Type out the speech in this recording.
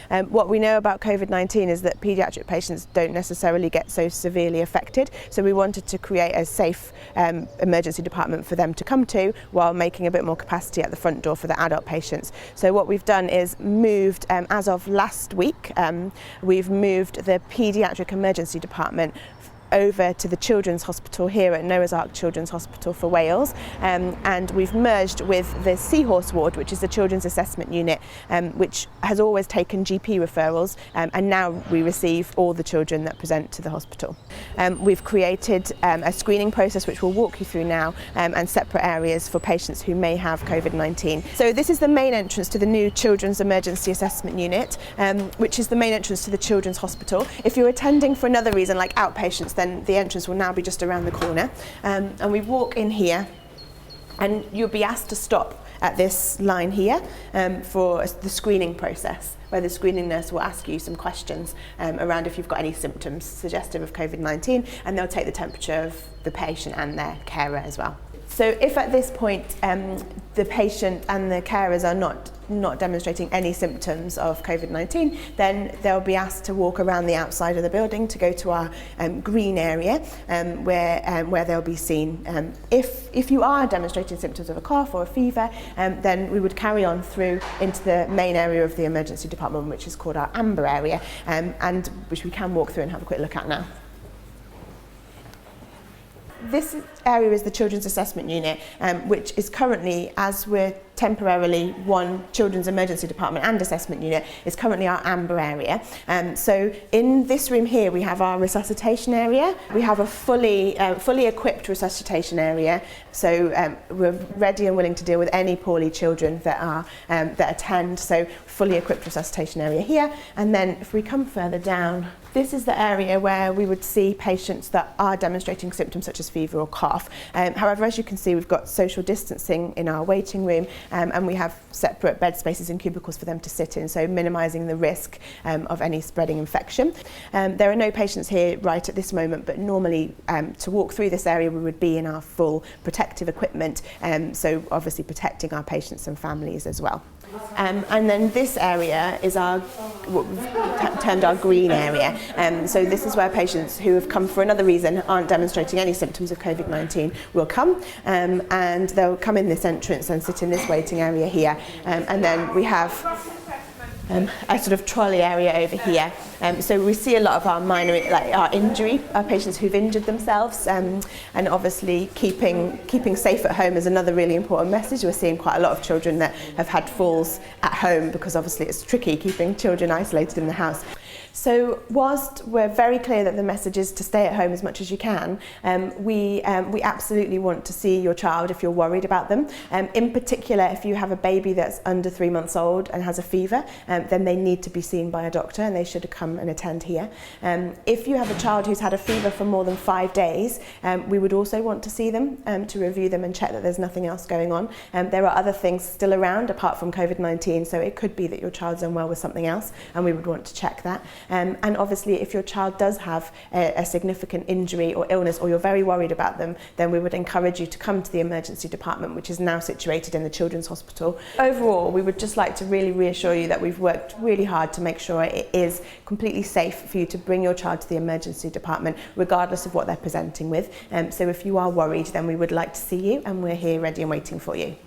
What we know about COVID-19 is that paediatric patients don't necessarily get so severely affected, so we wanted to create a safe emergency department for them to come to while making a bit more capacity at the front door for the adult patients. So what we've done is moved, as of last week, we've moved the paediatric emergency department over to the Children's Hospital here at Noah's Ark Children's Hospital for Wales, and we've merged with the Seahorse ward, which is the Children's Assessment Unit, which has always taken GP referrals, and now we receive all the children that present to the hospital. We've created a screening process which we'll walk you through now, and separate areas for patients who may have COVID-19. So this is the main entrance to the new Children's Emergency Assessment Unit, which is the main entrance to the Children's Hospital. If you're attending for another reason, like outpatients, then the entrance will now be just around the corner, and we walk in here and you'll be asked to stop at this line here for the screening process, where the screening nurse will ask you some questions around if you've got any symptoms suggestive of COVID-19, and they'll take the temperature of the patient and their carer as well. So if at this point the patient and the carers are not demonstrating any symptoms of COVID-19, then they'll be asked to walk around the outside of the building to go to our green area where they'll be seen. If you are demonstrating symptoms of a cough or a fever, then we would carry on through into the main area of the emergency department, which is called our amber area, and which we can walk through and have a quick look at now. This area is the Children's Assessment Unit, which is currently, as we're temporarily one Children's Emergency Department and Assessment Unit, is currently our amber area. So in this room here we have our resuscitation area. We have a fully equipped resuscitation area, so we're ready and willing to deal with any poorly children that attend. So fully equipped resuscitation area here, and then if we come further down, this is the area where we would see patients that are demonstrating symptoms such as fever or cough. However, as you can see, we've got social distancing in our waiting room, and we have separate bed spaces and cubicles for them to sit in, so minimising the risk of any spreading infection. There are no patients here right at this moment, but normally to walk through this area we would be in our full protective equipment, so obviously protecting our patients and families as well. And then this area is what we've termed our green area. So this is where patients who have come for another reason, aren't demonstrating any symptoms of COVID-19, will come, and they'll come in this entrance and sit in this waiting area here. And then we have a sort of trolley area over here. So we see a lot of our our patients who've injured themselves, and obviously keeping safe at home is another really important message. We're seeing quite a lot of children that have had falls at home, because obviously it's tricky keeping children isolated in the house. So whilst we're very clear that the message is to stay at home as much as you can, we absolutely want to see your child if you're worried about them. In particular, if you have a baby that's under 3 months old and has a fever, then they need to be seen by a doctor, and they should come and attend here. If you have a child who's had a fever for more than 5 days, we would also want to see them to review them and check that there's nothing else going on. There are other things still around apart from COVID-19, so it could be that your child's unwell with something else, and we would want to check that. And obviously if your child does have a significant injury or illness, or you're very worried about them, then we would encourage you to come to the emergency department, which is now situated in the Children's Hospital. Overall, we would just like to really reassure you that we've worked really hard to make sure it is completely safe for you to bring your child to the emergency department, regardless of what they're presenting with. So if you are worried, then we would like to see you, and we're here ready and waiting for you.